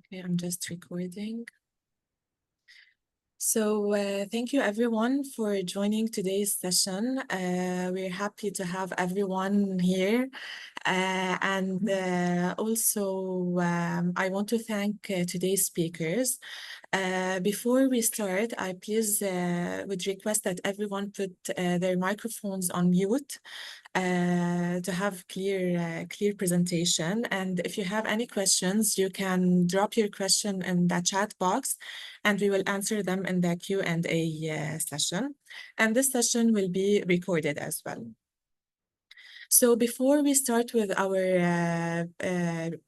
Okay, I'm just recording. So thank you everyone for joining today's session. We're happy to have everyone here. And also, I want to thank today's speakers. Before we start, I please would request that everyone put their microphones on mute to have clear presentation. And if you have any questions, you can drop your question in the chat box and we will answer them in the Q&A session. And this session will be recorded as well. So before we start with our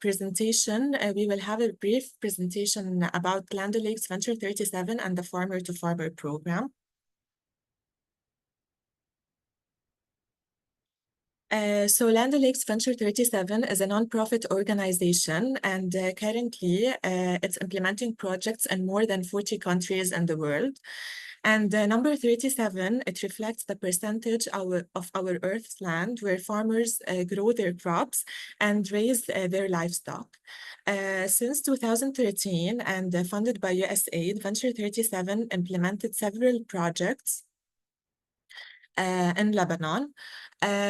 presentation, we will have a brief presentation about Land O'Lakes Venture 37 and the Farmer to Farmer program. So Land O'Lakes Venture 37 is a nonprofit organization, and currently it's implementing projects in more than 40 countries in the world. And number 37, it reflects the percentage of our Earth's land where farmers grow their crops and raise their livestock. Since 2013 and funded by USAID, Venture 37 implemented several projects in Lebanon.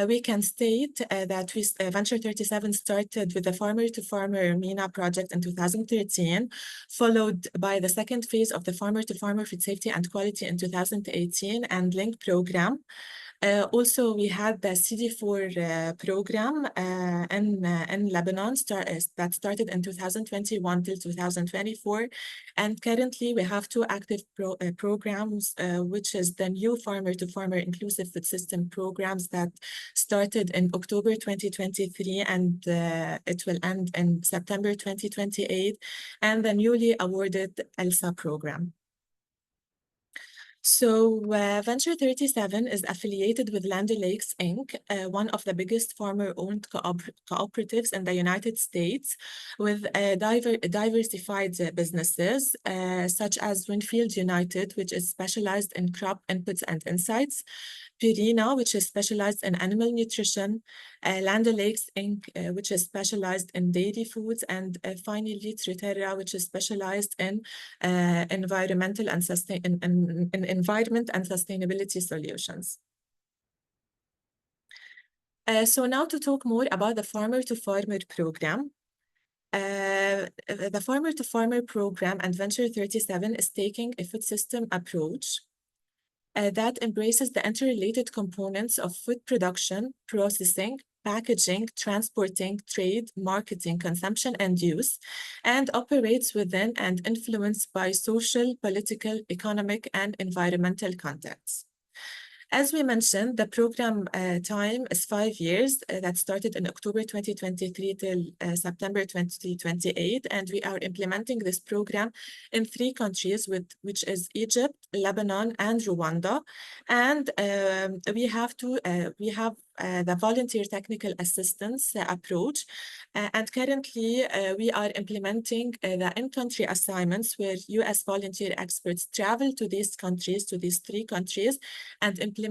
We can state that Venture 37 started with the Farmer to Farmer MENA project in 2013, followed by the second phase of the Farmer to Farmer Food Safety and Quality in 2018 and LINK program. Also, we had the CD4 program in Lebanon that started in 2021 till 2024. And currently, we have two active programs, which is the new Farmer to Farmer Inclusive Food System programs that started in October 2023 and it will end in September 2028, and the newly awarded ELSA program. So Venture 37 is affiliated with Land O'Lakes, Inc., one of the biggest farmer-owned cooperatives in the United States, with diversified businesses, such as Winfield United, which is specialized in crop inputs and insights, Purina, which is specialized in animal nutrition, Land O'Lakes, Inc., which is specialized in dairy foods, and finally Triterra, which is specialized in environment and sustainability solutions. So now to talk more about the Farmer to Farmer program. The Farmer to Farmer program and Venture 37 is taking a food system approach that embraces the interrelated components of food production, processing, packaging, transporting, trade, marketing, consumption, and use, and operates within and influenced by social, political, economic, and environmental contexts. As we mentioned, the program time is 5 years that started in October 2023 till September 2028, and we are implementing this program in 3 countries, which is Egypt, Lebanon, and Rwanda. And we have the volunteer technical assistance approach. And currently, we are implementing the in-country assignments where US volunteer experts travel to these countries, to these 3 countries, and implement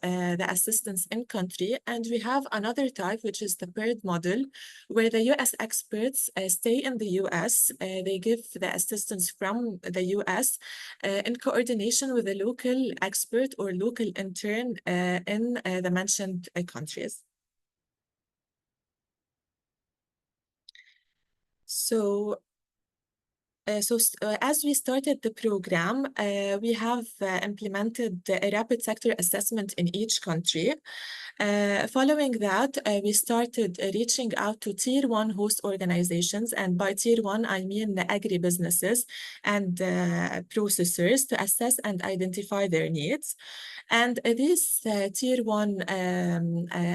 the assistance in-country. And we have another type, which is the paired model, where the US experts stay in the US. They give the assistance from the US in coordination with a local expert or local intern in the mentioned countries. So as we started the program, we have implemented a rapid sector assessment in each country. Following that, we started reaching out to Tier 1 host organizations, and by Tier 1, I mean the agribusinesses and processors, to assess and identify their needs. And these Tier 1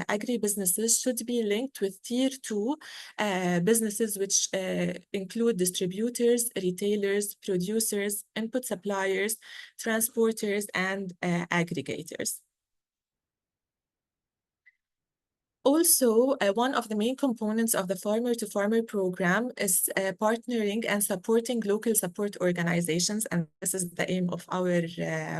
agribusinesses should be linked with Tier 2 businesses, which include distributors, retailers, producers, input suppliers, transporters, and aggregators. Also, one of the main components of the Farmer to Farmer program is partnering and supporting local support organizations, and this is the aim of our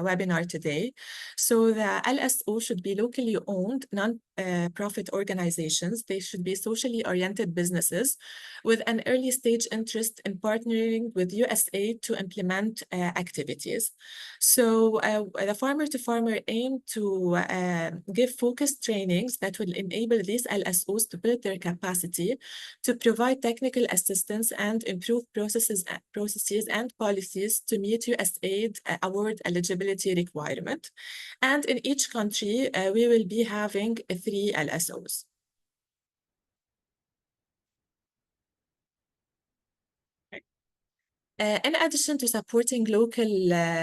webinar today. So the LSO should be locally owned, non-profit organizations. They should be socially oriented businesses with an early stage interest in partnering with USAID to implement activities. So the Farmer to Farmer aim to give focused trainings that will enable these LSOs to build their capacity to provide technical assistance and improve processes and policies to meet USAID award eligibility requirement. And in each country, we will be having 3 LSOs. In addition to supporting local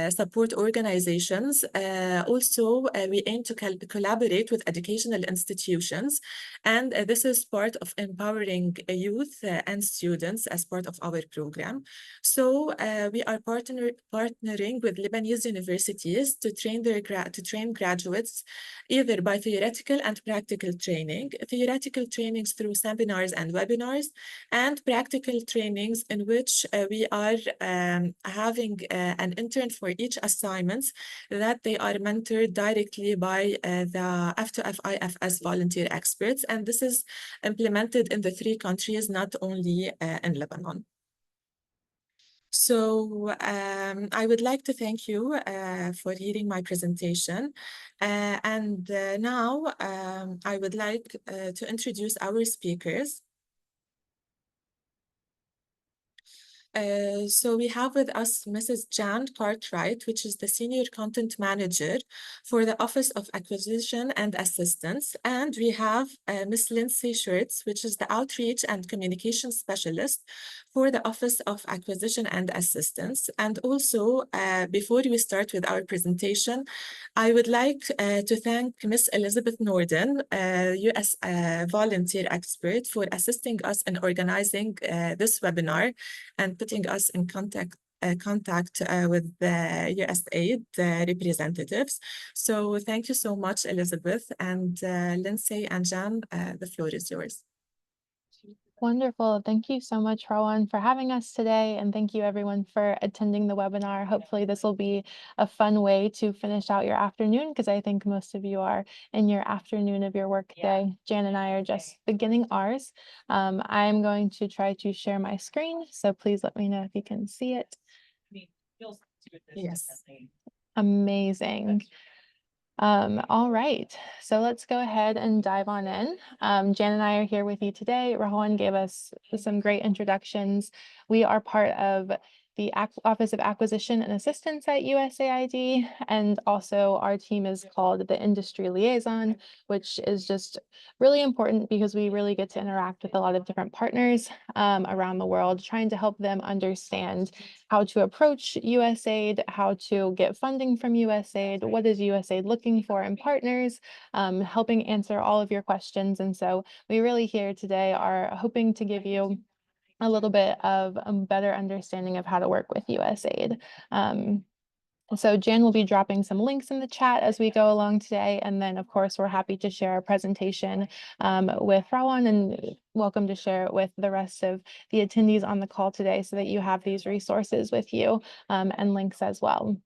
support organizations, also we aim to collaborate with educational institutions, and this is part of empowering youth and students as part of our program. So we are partnering with Lebanese universities to train graduates either by theoretical and practical training, theoretical trainings through seminars and webinars, and practical trainings in which we are having an intern for each assignment that they are mentored directly by the F2F IFS volunteer experts. And this is implemented in the 3 countries, not only in Lebanon. So I would like to thank you for hearing my presentation. And now I would like to introduce our speakers. So we have with us Mrs. Jan Cartwright, which is the Senior Content Manager for the Office of Acquisition and Assistance. And we have Ms. Lindsay Schurtz, which is the Outreach and Communication Specialist for the Office of Acquisition and Assistance. And also, before we start with our presentation, I would like to thank Ms. Elizabeth Norden, US volunteer expert, for assisting us in organizing this webinar and putting us in contact with the USAID representatives. So thank you so much, Elizabeth, and Lindsay and Jan, the floor is yours. Wonderful. Thank you so much, Rowan, for having us today. And thank you everyone for attending the webinar. Hopefully this will be a fun way to finish out your afternoon, because I think most of you are in your afternoon of your workday. Jan and I are just beginning ours. I'm going to try to share my screen. So please let me know if you can see it. Yes. Amazing. All right, so let's go ahead and dive on in. Jan and I are here with you today. Rohan gave us some great introductions. We are part of the Office of Acquisition and Assistance at USAID, and also our team is called the Industry Liaison, which is just really important because we really get to interact with a lot of different partners around the world, trying to help them understand how to approach USAID, how to get funding from USAID, what is USAID looking for in partners, helping answer all of your questions. And so we really here today are hoping to give you a little bit of a better understanding of how to work with USAID. So Jan will be dropping some links in the chat as we go along today. And then, of course, we're happy to share our presentation with Rowan, and welcome to share it with the rest of the attendees on the call today so that you have these resources with you and links as well.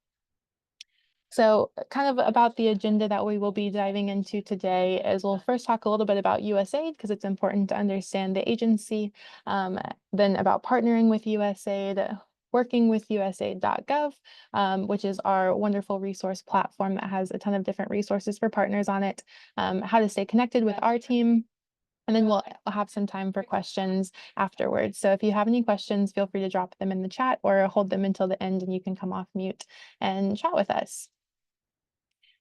So kind of about the agenda that we will be diving into today is we'll first talk a little bit about USAID because it's important to understand the agency, then about partnering with USAID, working with USAID.gov, which is our wonderful resource platform that has a ton of different resources for partners on it, how to stay connected with our team, and then we'll have some time for questions afterwards. So if you have any questions, feel free to drop them in the chat or hold them until the end and you can come off mute and chat with us.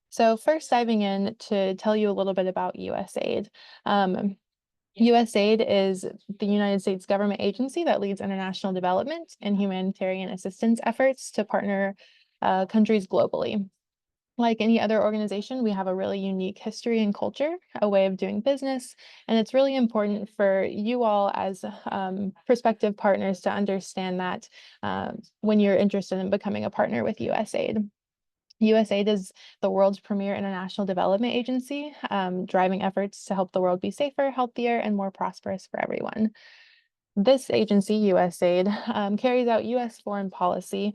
So first diving in to tell you a little bit about USAID. USAID is the United States government agency that leads international development and humanitarian assistance efforts to partner countries globally. Like any other organization, we have a really unique history and culture, a way of doing business, and it's really important for you all as prospective partners to understand that when you're interested in becoming a partner with USAID. USAID is the world's premier international development agency, driving efforts to help the world be safer, healthier, and more prosperous for everyone. This agency, USAID, carries out U.S. foreign policy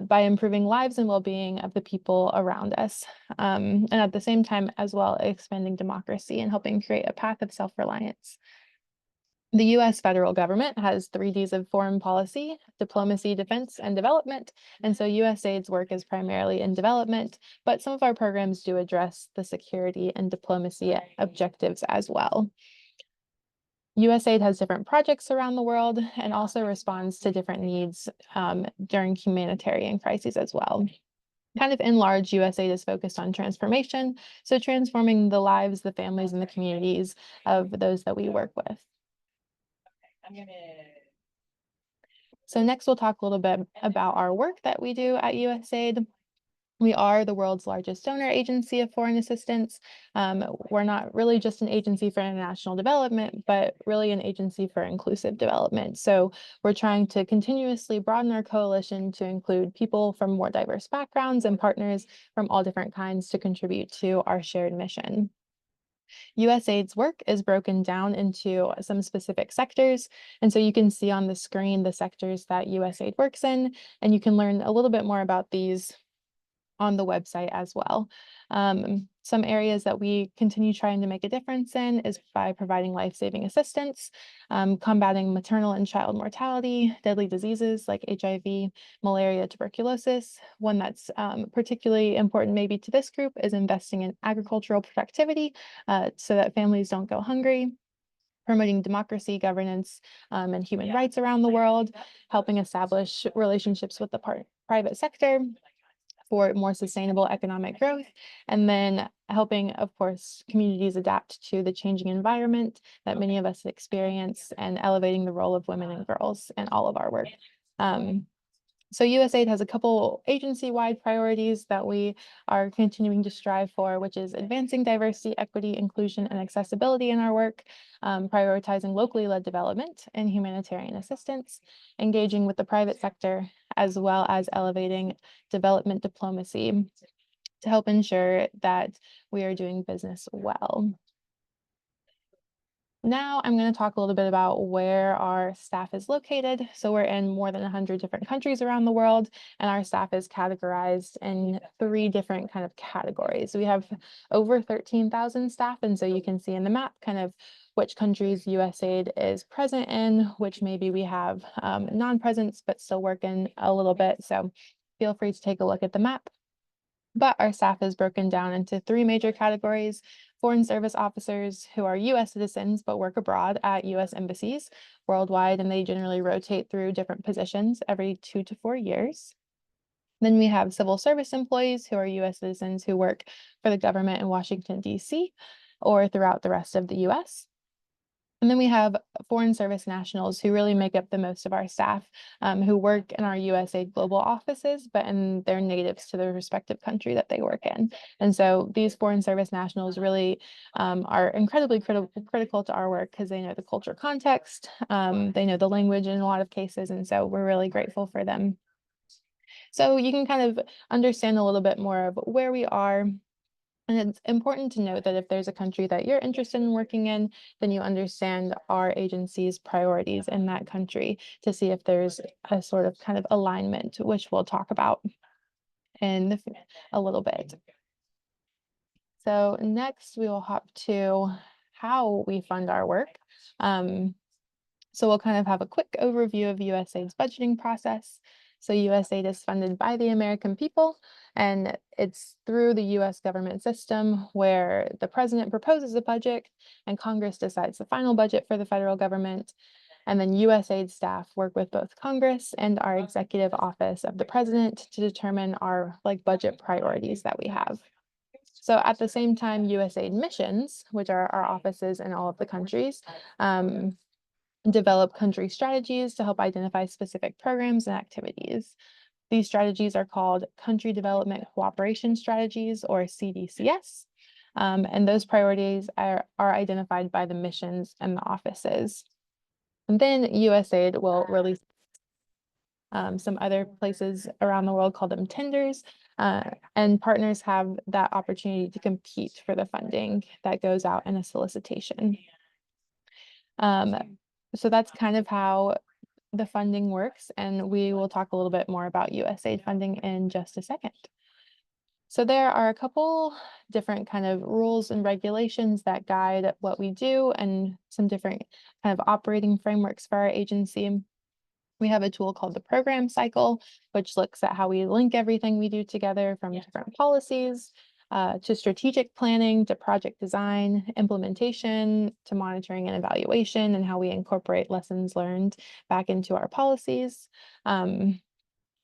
by improving lives and well-being of the people around us, and at the same time as well expanding democracy and helping create a path of self-reliance. The U.S. federal government has 3 Ds of foreign policy: diplomacy, defense, and development. And so USAID's work is primarily in development, but some of our programs do address the security and diplomacy objectives as well. USAID has different projects around the world and also responds to different needs during humanitarian crises as well. Kind of in large, USAID is focused on transformation, so transforming the lives, the families, and the communities of those that we work with. So next we'll talk a little bit about our work that we do at USAID. We are the world's largest donor agency of foreign assistance. We're not really just an agency for international development, but really an agency for inclusive development. So we're trying to continuously broaden our coalition to include people from more diverse backgrounds and partners from all different kinds to contribute to our shared mission. USAID's work is broken down into some specific sectors. And so you can see on the screen the sectors that USAID works in, and you can learn a little bit more about these on the website as well. Some areas that we continue trying to make a difference in is by providing life-saving assistance, combating maternal and child mortality, deadly diseases like HIV, malaria, tuberculosis. One that's particularly important maybe to this group is investing in agricultural productivity so that families don't go hungry, promoting democracy, governance, and human rights around the world, helping establish relationships with the private sector for more sustainable economic growth, and then helping, of course, communities adapt to the changing environment that many of us experience, and elevating the role of women and girls in all of our work. So USAID has a couple agency-wide priorities that we are continuing to strive for, which is advancing diversity, equity, inclusion, and accessibility in our work, prioritizing locally led development and humanitarian assistance, engaging with the private sector, as well as elevating development diplomacy to help ensure that we are doing business well. Now I'm going to talk a little bit about where our staff is located. So we're in more than 100 different countries around the world, and our staff is categorized in 3 different kind of categories. We have over 13,000 staff, and so you can see in the map kind of which countries USAID is present in, which maybe we have non-presence but still working a little bit. So feel free to take a look at the map. But our staff is broken down into 3 major categories: foreign service officers who are US citizens but work abroad at US embassies worldwide, and they generally rotate through different positions every 2 to 4 years. Then we have civil service employees who are US citizens who work for the government in Washington, D.C. or throughout the rest of the US. And then we have foreign service nationals who really make up the most of our staff, who work in our USAID global offices, but in their natives to their respective country that they work in. And so these foreign service nationals really are incredibly critical to our work because they know the culture context, they know the language in a lot of cases, and so we're really grateful for them. So you can kind of understand a little bit more of where we are. And it's important to note that if there's a country that you're interested in working in, then you understand our agency's priorities in that country to see if there's a sort of kind of alignment, which we'll talk about in a little bit. So next we will hop to how we fund our work. So we'll kind of have a quick overview of USAID's budgeting process. So USAID is funded by the American people, and it's through the US government system where the president proposes a budget and Congress decides the final budget for the federal government. And then USAID staff work with both Congress and our executive office of the president to determine our budget priorities that we have. So at the same time, USAID missions, which are our offices in all of the countries, develop country strategies to help identify specific programs and activities. These strategies are called Country Development Cooperation Strategies, or CDCS, and those priorities are identified by the missions and the offices. And then USAID will release Some other places around the world call them tenders. And partners have that opportunity to compete for the funding that goes out in a solicitation. So that's kind of how the funding works, and we will talk a little bit more about USAID funding in just a second. So there are a couple different kind of rules and regulations that guide what we do and some different kind of operating frameworks for our agency. We have a tool called the program cycle, which looks at how we link everything we do together from different policies to strategic planning, to project design, implementation, to monitoring and evaluation, and how we incorporate lessons learned back into our policies.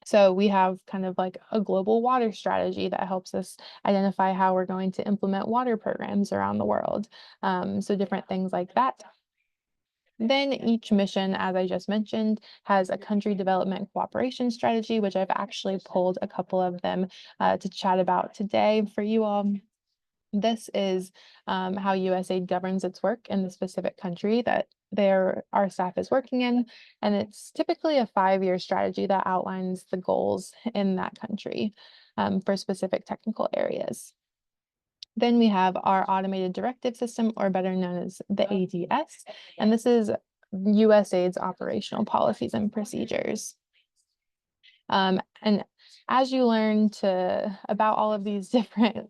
So we have kind of like a global water strategy that helps us identify how we're going to implement water programs around the world. So different things like that. Then each mission, as I just mentioned, has a country development cooperation strategy, which I've actually pulled a couple of them to chat about today for you all. This is how USAID governs its work in the specific country that our staff is working in. And it's typically a 5-year strategy that outlines the goals in that country for specific technical areas. Then we have our automated directive system, or better known as the ADS, and this is USAID's operational policies and procedures. And as you learn about all of these different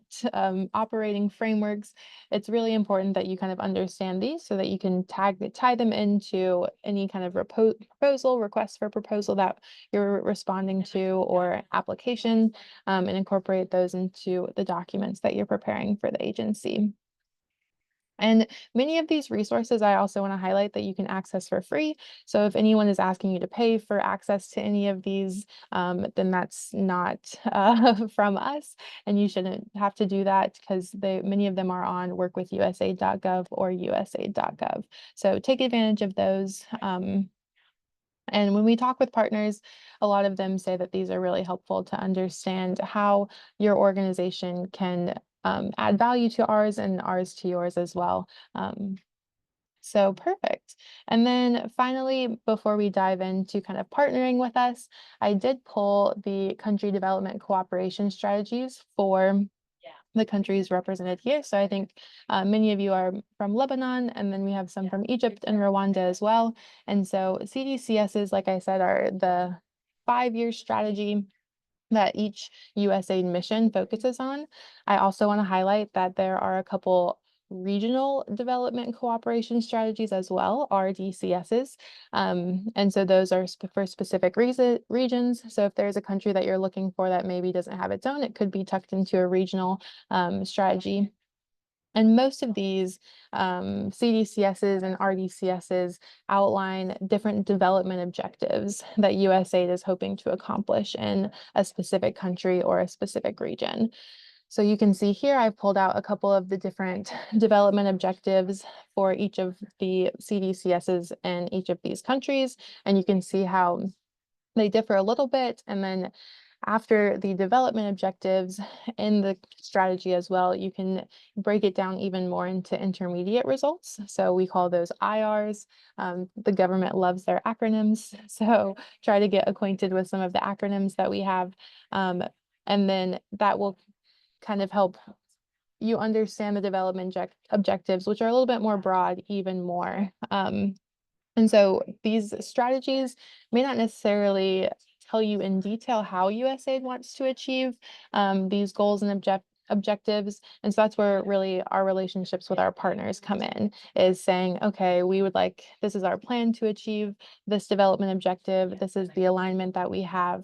operating frameworks, it's really important that you kind of understand these so that you can tie them into any kind of request for proposal that you're responding to, or application, and incorporate those into the documents that you're preparing for the agency. And many of these resources I also want to highlight that you can access for free. So if anyone is asking you to pay for access to any of these, then that's not from us, and you shouldn't have to do that because many of them are on workwithusaid.gov or usaid.gov. So take advantage of those. And when we talk with partners, a lot of them say that these are really helpful to understand how your organization can add value to ours and ours to yours as well. So perfect. And then finally, before we dive into kind of partnering with us, I did pull the country development cooperation strategies for the countries represented here. So I think many of you are from Lebanon, and then we have some from Egypt and Rwanda as well. And so CDCSs, like I said, are the 5-year strategy that each USAID mission focuses on. I also want to highlight that there are a couple regional development cooperation strategies as well, RDCSs. And so those are for specific regions. So if there's a country that you're looking for that maybe doesn't have its own, it could be tucked into a regional strategy. And most of these CDCSs and RDCSs outline different development objectives that USAID is hoping to accomplish in a specific country or a specific region. So you can see here, I've pulled out a couple of the different development objectives for each of the CDCSs in each of these countries, and you can see how they differ a little bit. And then after the development objectives in the strategy as well, you can break it down even more into intermediate results. So we call those IRs. The government loves their acronyms, so try to get acquainted with some of the acronyms that we have. And then that will kind of help you understand the development objectives, which are a little bit more broad, even more. And so these strategies may not necessarily tell you in detail how USAID wants to achieve these goals and objectives. And so that's where really our relationships with our partners come in, is saying, okay, this is our plan to achieve this development objective. This is the alignment that we have.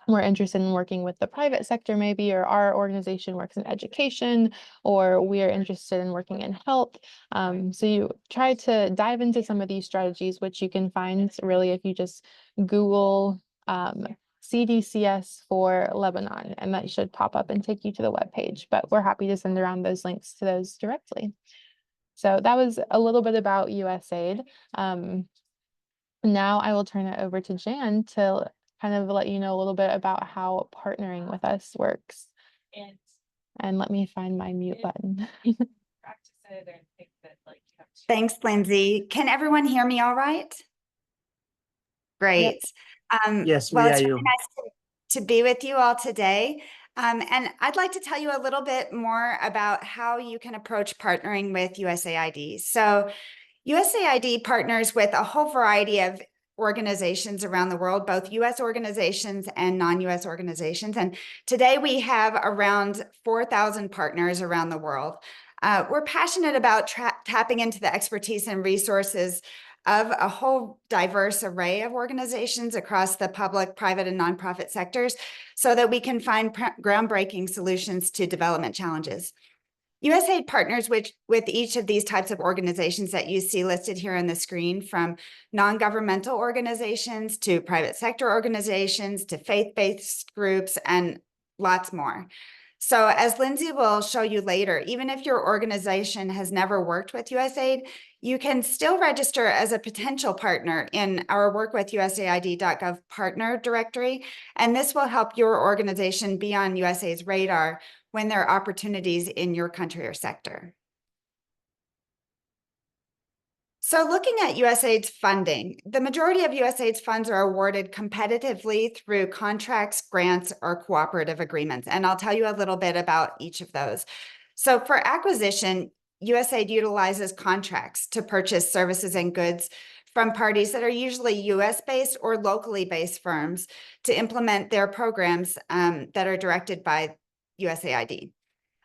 We're interested in working with the private sector maybe, or our organization works in education, or we are interested in working in health. So you try to dive into some of these strategies, which you can find really if you just Google CDCS for Lebanon, and that should pop up and take you to the webpage. But we're happy to send around those links to those directly. So that was a little bit about USAID. Now I will turn it over to Jan to kind of let you know a little bit about how partnering with us works. And let me find my mute button. Thanks, Lindsay. Can everyone hear me all right? Great. Yes, Well, we are it's really you. nice to be with you all today. And I'd like to tell you a little bit more about how you can approach partnering with USAID. So USAID partners with a whole variety of organizations around the world, both US organizations and non-US organizations. And today we have around 4,000 partners around the world. We're passionate about tapping into the expertise and resources of a whole diverse array of organizations across the public, private, and nonprofit sectors so that we can find groundbreaking solutions to development challenges. USAID partners with each of these types of organizations that you see listed here on the screen, from non-governmental organizations to private sector organizations to faith-based groups and lots more. So as Lindsay will show you later, even if your organization has never worked with USAID, you can still register as a potential partner in our Work with USAID.gov partner directory, and this will help your organization be on USAID's radar when there are opportunities in your country or sector. So looking at USAID's funding, the majority of USAID's funds are awarded competitively through contracts, grants, or cooperative agreements. And I'll tell you a little bit about each of those. So for acquisition, USAID utilizes contracts to purchase services and goods from parties that are usually US-based or locally based firms to implement their programs that are directed by USAID.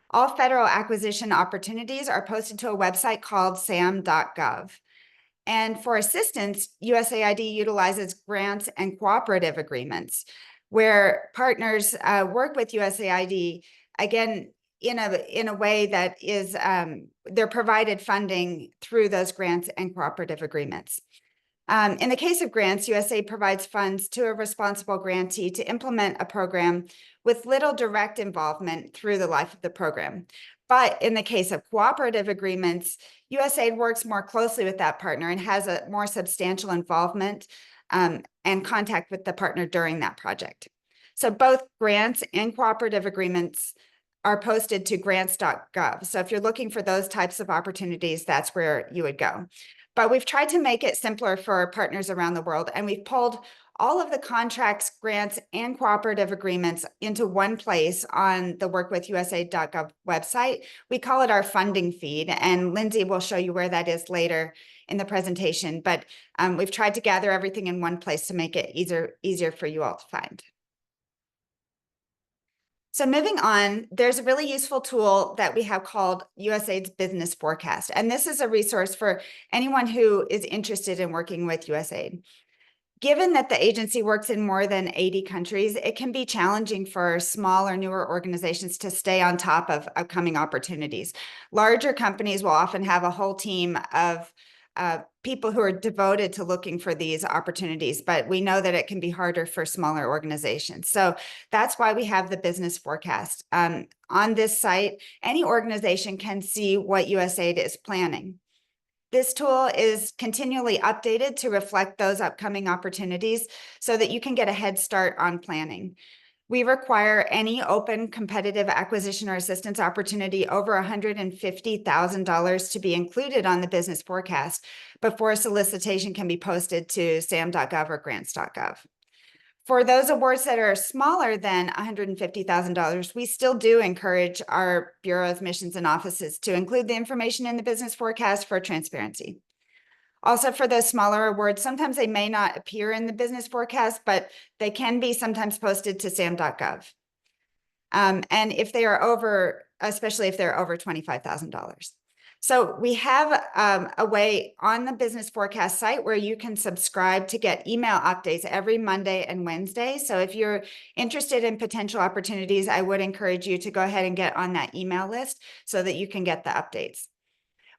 All federal acquisition opportunities are posted to a website called sam.gov. And for assistance, USAID utilizes grants and cooperative agreements where partners work with USAID, again, in a way that is, they're provided funding through those grants and cooperative agreements. In the case of grants, USAID provides funds to a responsible grantee to implement a program with little direct involvement through the life of the program. But in the case of cooperative agreements, USAID works more closely with that partner and has a more substantial involvement and contact with the partner during that project. So both grants and cooperative agreements are posted to grants.gov. So if you're looking for those types of opportunities, that's where you would go. But we've tried to make it simpler for our partners around the world, and we've pulled all of the contracts, grants, and cooperative agreements into one place on the workwithusaid.gov website. We call it our funding feed, and Lindsay will show you where that is later in the presentation. But we've tried to gather everything in one place to make it easier for you all to find. So moving on, there's a really useful tool that we have called USAID's Business Forecast. And this is a resource for anyone who is interested in working with USAID. Given that the agency works in more than 80 countries, it can be challenging for small or newer organizations to stay on top of upcoming opportunities. Larger companies will often have a whole team of people who are devoted to looking for these opportunities, but we know that it can be harder for smaller organizations. So that's why we have the business forecast. On this site, any organization can see what USAID is planning. This tool is continually updated to reflect those upcoming opportunities so that you can get a head start on planning. We require any open competitive acquisition or assistance opportunity over $150,000 to be included on the business forecast before a solicitation can be posted to sam.gov or grants.gov. For those awards that are smaller than $150,000, we still do encourage our bureaus, missions, and offices to include the information in the business forecast for transparency. Also, for those smaller awards, sometimes they may not appear in the business forecast, but they can be sometimes posted to sam.gov. And if they are over, especially if they're over $25,000. So we have a way on the business forecast site where you can subscribe to get email updates every Monday and Wednesday. So if you're interested in potential opportunities, I would encourage you to go ahead and get on that email list so that you can get the updates.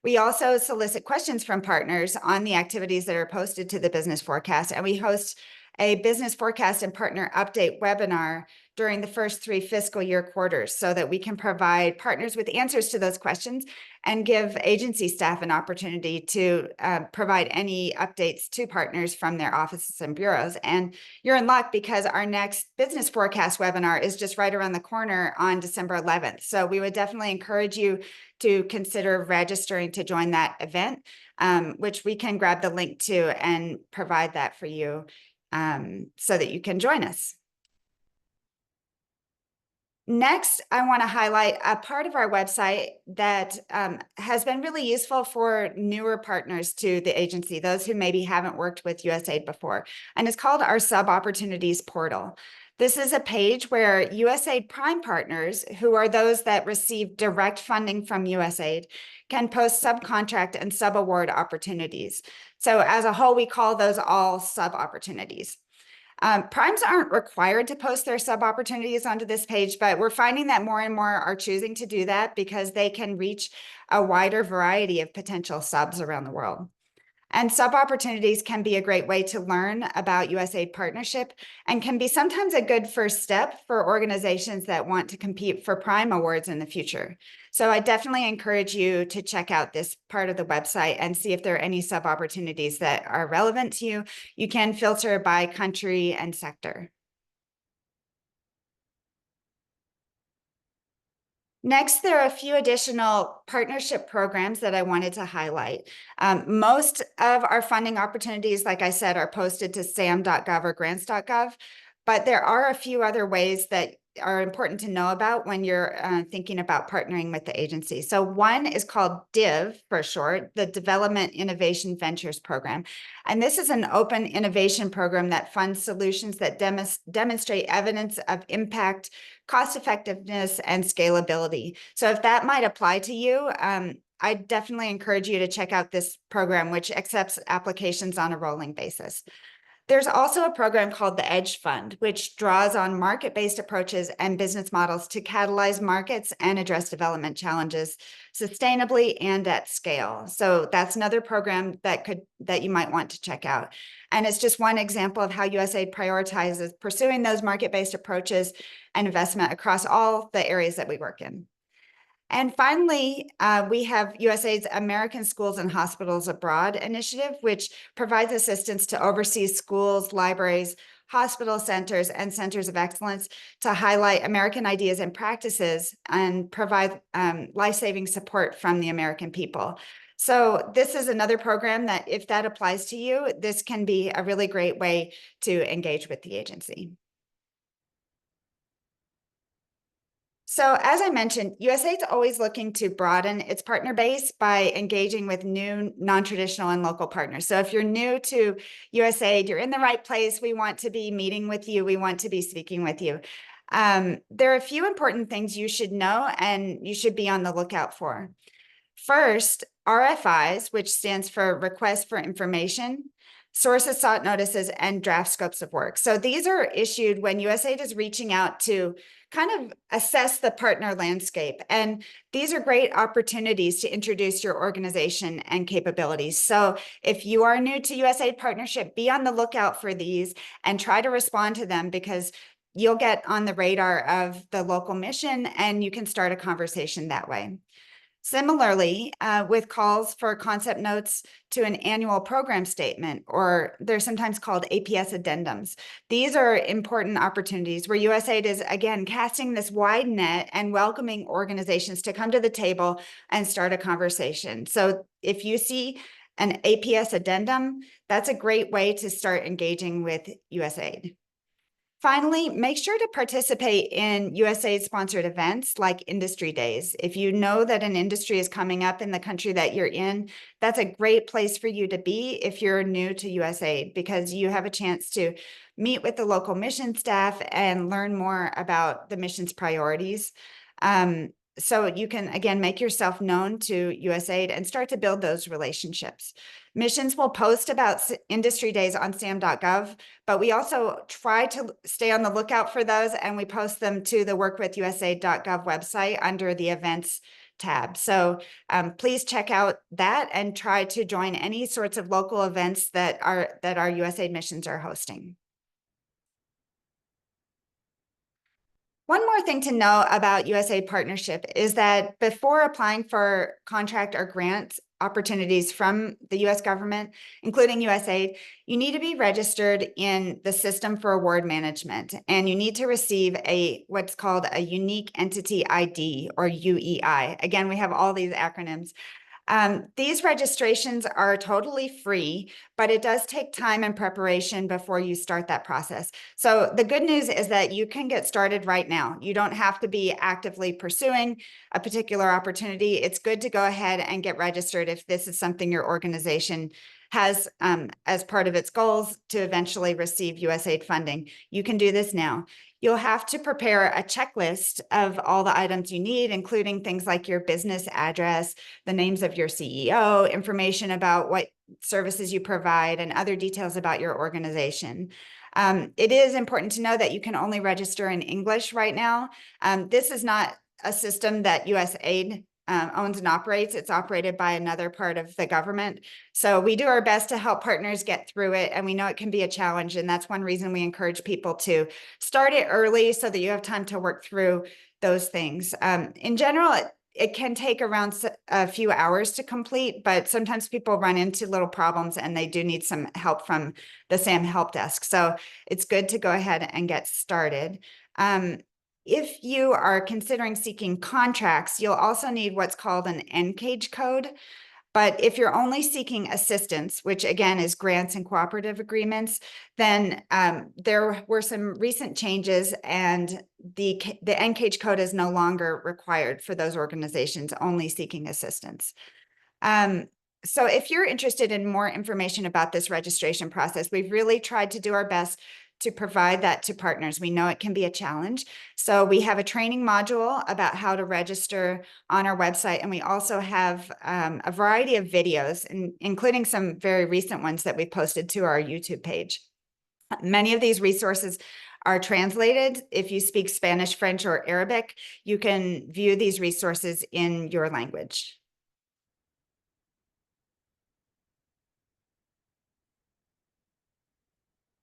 We also solicit questions from partners on the activities that are posted to the business forecast, and we host a business forecast and partner update webinar during the first 3 fiscal year quarters so that we can provide partners with answers to those questions and give agency staff an opportunity to provide any updates to partners from their offices and bureaus. And you're in luck because our next business forecast webinar is just right around the corner on December 11th. So we would definitely encourage you to consider registering to join that event, which we can grab the link to and provide that for you so that you can join us. Next, I want to highlight a part of our website that has been really useful for newer partners to the agency, those who maybe haven't worked with USAID before, and it's called our Sub Opportunities Portal. This is a page where USAID Prime partners, who are those that receive direct funding from USAID, can post subcontract and sub-award opportunities. So as a whole, we call those all sub-opportunities. Primes aren't required to post their sub opportunities onto this page, but we're finding that more and more are choosing to do that because they can reach a wider variety of potential subs around the world. And sub opportunities can be a great way to learn about USAID partnership and can be sometimes a good first step for organizations that want to compete for Prime awards in the future. So I definitely encourage you to check out this part of the website and see if there are any sub opportunities that are relevant to you. You can filter by country and sector. Next, there are a few additional partnership programs that I wanted to highlight. Most of our funding opportunities, like I said, are posted to sam.gov or grants.gov, but there are a few other ways that are important to know about when you're thinking about partnering with the agency. So one is called DIV for short, the Development Innovation Ventures Program. And this is an open innovation program that funds solutions that demonstrate evidence of impact, cost effectiveness, and scalability. So if that might apply to you, I definitely encourage you to check out this program, which accepts applications on a rolling basis. There's also a program called the EDGE Fund, which draws on market-based approaches and business models to catalyze markets and address development challenges sustainably and at scale. So that's another program that you might want to check out. And it's just one example of how USAID prioritizes pursuing those market-based approaches and investment across all the areas that we work in. And finally, we have USAID's American Schools and Hospitals Abroad initiative, which provides assistance to overseas schools, libraries, hospital centers, and centers of excellence to highlight American ideas and practices and provide life-saving support from the American people. So this is another program that, if that applies to you, this can be a really great way to engage with the agency. So as I mentioned, USAID's always looking to broaden its partner base by engaging with new, non-traditional and local partners. So if you're new to USAID, you're in the right place. We want to be meeting with you. We want to be speaking with you. There are a few important things you should know and you should be on the lookout for. First, RFIs, which stands for Request for Information, Sources Sought Notices, and Draft Scopes of Work. So these are issued when USAID is reaching out to kind of assess the partner landscape. And these are great opportunities to introduce your organization and capabilities. So if you are new to USAID partnership, be on the lookout for these and try to respond to them, because you'll get on the radar of the local mission and you can start a conversation that way. Similarly, with calls for concept notes to an annual program statement, or they're sometimes called APS addendums. These are important opportunities where USAID is, again, casting this wide net and welcoming organizations to come to the table and start a conversation. So if you see an APS addendum, that's a great way to start engaging with USAID. Finally, make sure to participate in USAID-sponsored events like industry days. If you know that an industry is coming up in the country that you're in, that's a great place for you to be if you're new to USAID, because you have a chance to meet with the local mission staff and learn more about the mission's priorities. So you can, again, make yourself known to USAID and start to build those relationships. Missions will post about industry days on sam.gov, but we also try to stay on the lookout for those, and we post them to the workwithusaid.gov website under the events tab. So please check out that and try to join any sorts of local events that our USAID missions are hosting. One more thing to know about USAID partnership is that before applying for contract or grant opportunities from the US government, including USAID, you need to be registered in the System for Award Management, and you need to receive what's called a Unique Entity ID, or UEI. Again, we have all these acronyms. These registrations are totally free, but it does take time and preparation before you start that process. So the good news is that you can get started right now. You don't have to be actively pursuing a particular opportunity. It's good to go ahead and get registered if this is something your organization has as part of its goals to eventually receive USAID funding. You can do this now. You'll have to prepare a checklist of all the items you need, including things like your business address, the names of your CEO, information about what services you provide, and other details about your organization. It is important to know that you can only register in English right now. This is not a system that USAID owns and operates. It's operated by another part of the government. So we do our best to help partners get through it. And we know it can be a challenge. And that's one reason we encourage people to start it early so that you have time to work through those things. In general, it can take around a few hours to complete, but sometimes people run into little problems and they do need some help from the SAM help desk. So it's good to go ahead and get started. If you are considering seeking contracts, you'll also need what's called an NCAGE code. But if you're only seeking assistance, which again is grants and cooperative agreements, then there were some recent changes and the NCAGE code is no longer required for those organizations only seeking assistance. So if you're interested in more information about this registration process, we've really tried to do our best to provide that to partners. We know it can be a challenge. So we have a training module about how to register on our website. And we also have a variety of videos, including some very recent ones that we posted to our YouTube page. Many of these resources are translated. If you speak Spanish, French, or Arabic, you can view these resources in your language.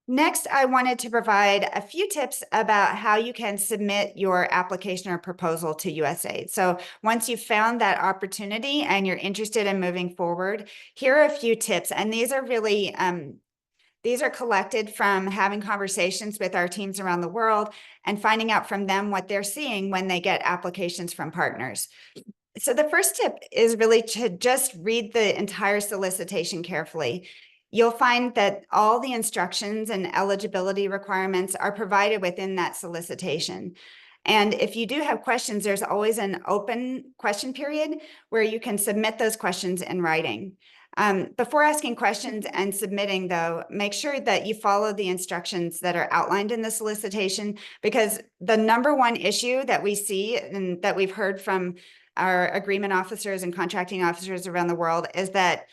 Next, I wanted to provide a few tips about how you can submit your application or proposal to USAID. So once you've found that opportunity and you're interested in moving forward, here are a few tips. And these are really, these are collected from having conversations with our teams around the world and finding out from them what they're seeing when they get applications from partners. So the first tip is really to just read the entire solicitation carefully. You'll find that all the instructions and eligibility requirements are provided within that solicitation. And if you do have questions, there's always an open question period where you can submit those questions in writing. Before asking questions and submitting, though, make sure that you follow the instructions that are outlined in the solicitation, because the number one issue that we see and that we've heard from our agreement officers and contracting officers around the world is that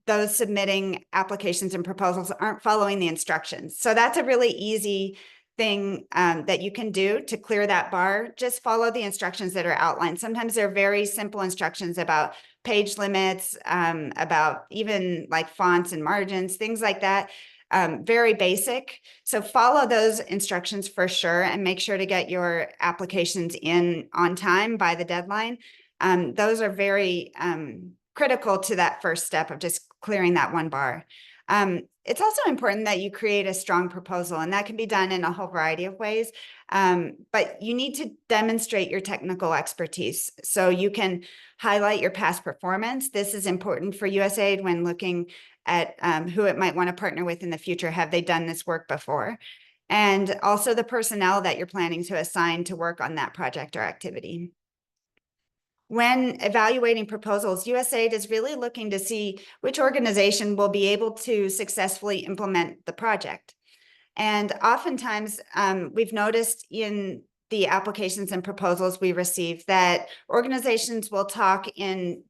those submitting applications and proposals aren't following the instructions. So that's a really easy thing that you can do to clear that bar. Just follow the instructions that are outlined. Sometimes they're very simple instructions about page limits, about even like fonts and margins, things like that. Very basic. So follow those instructions for sure and make sure to get your applications in on time by the deadline. Those are very critical to that first step of just clearing that one bar. It's also important that you create a strong proposal, and that can be done in a whole variety of ways. But you need to demonstrate your technical expertise. So you can highlight your past performance. This is important for USAID when looking at who it might want to partner with in the future. Have they done this work before? And also the personnel that you're planning to assign to work on that project or activity. When evaluating proposals, USAID is really looking to see which organization will be able to successfully implement the project. And oftentimes, we've noticed in the applications and proposals we receive that organizations will talk in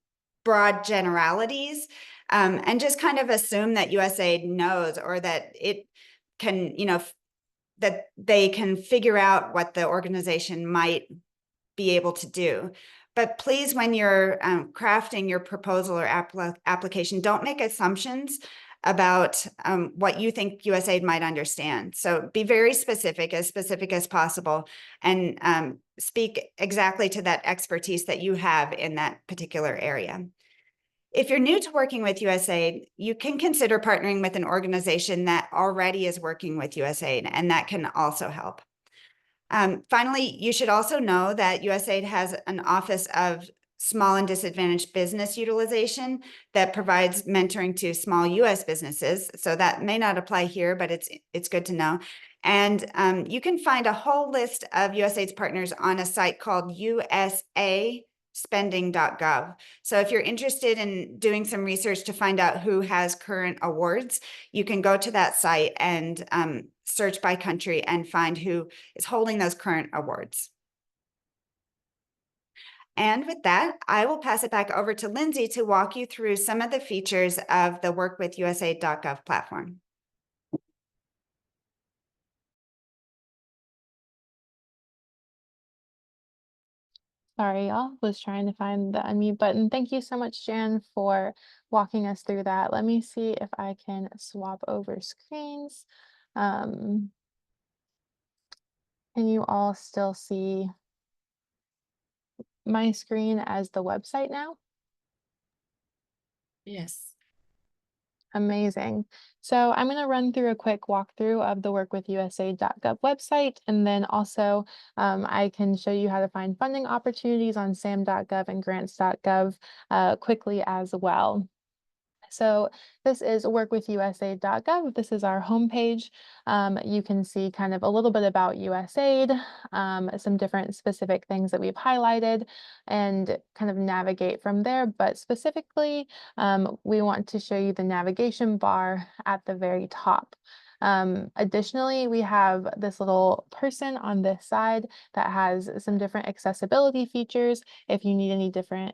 broad generalities and just kind of assume that USAID knows, or that it can, that they can figure out what the organization might be able to do. But please, when you're crafting your proposal or application, don't make assumptions about what you think USAID might understand. So be very specific as possible, and speak exactly to that expertise that you have in that particular area. If you're new to working with USAID, you can consider partnering with an organization that already is working with USAID, and that can also help. Finally, you should also know that USAID has an Office of small and disadvantaged business utilization that provides mentoring to small US businesses. So that may not apply here, but it's good to know. And you can find a whole list of USAID's partners on a site called usaspending.gov. So if you're interested in doing some research to find out who has current awards, you can go to that site and search by country and find who is holding those current awards. And with that, I will pass it back over to Lindsay to walk you through some of the features of the Work with USAID.gov platform. Sorry, y'all, was trying to find the unmute button. Thank you so much, Jan, for walking us through that. Let me see if I can swap over screens. Can you all still see my screen as the website now? Yes. Amazing. So I'm going to run through a quick walkthrough of the workwithusaid.gov website, and then also I can show you how to find funding opportunities on sam.gov and grants.gov quickly as well. So this is workwithusaid.gov. This is our homepage. You can see kind of a little bit about USAID, some different specific things that we've highlighted, and kind of navigate from there. But specifically, we want to show you the navigation bar at the very top. Additionally, we have this little person on this side that has some different accessibility features. If you need any different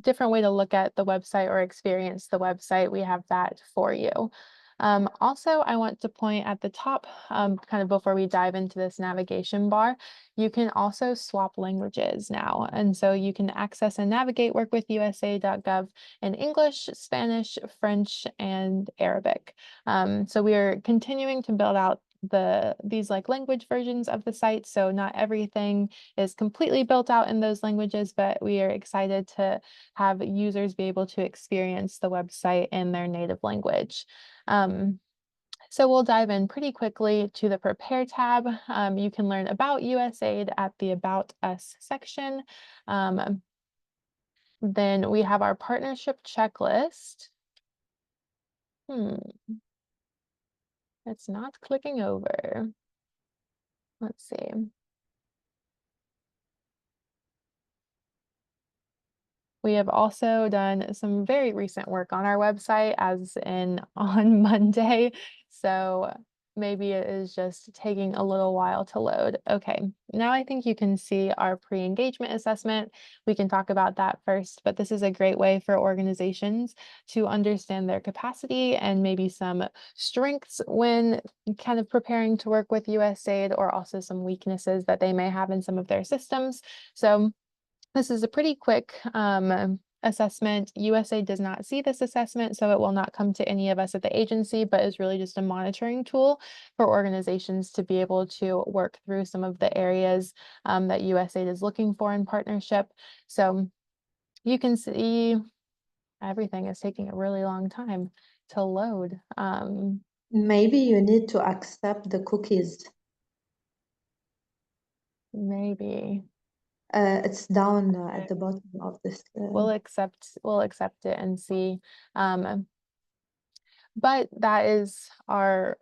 different way to look at the website or experience the website, we have that for you. Also, I want to point at the top, kind of before we dive into this navigation bar, you can also swap languages now. And so you can access and navigate workwithusa.gov in English, Spanish, French, and Arabic. So we are continuing to build out these like language versions of the site. So not everything is completely built out in those languages, but we are excited to have users be able to experience the website in their native language. So we'll dive in pretty quickly to the Prepare tab. You can learn about USAID at the About Us section. Then we have our partnership checklist. It's not clicking over. Let's see. We have also done some very recent work on our website, as in on Monday. So maybe it is just taking a little while to load. Okay, now I think you can see our pre-engagement assessment. We can talk about that first, but this is a great way for organizations to understand their capacity and maybe some strengths when kind of preparing to work with USAID, or also some weaknesses that they may have in some of their systems. So this is a pretty quick assessment. USAID does not see this assessment, so it will not come to any of us at the agency, but is really just a monitoring tool for organizations to be able to work through some of the areas that USAID is looking for in partnership. So you can see everything is taking a really long time to load. Maybe you need to accept the cookies. Maybe. It's down at the bottom of this. We'll accept it and see. But that is our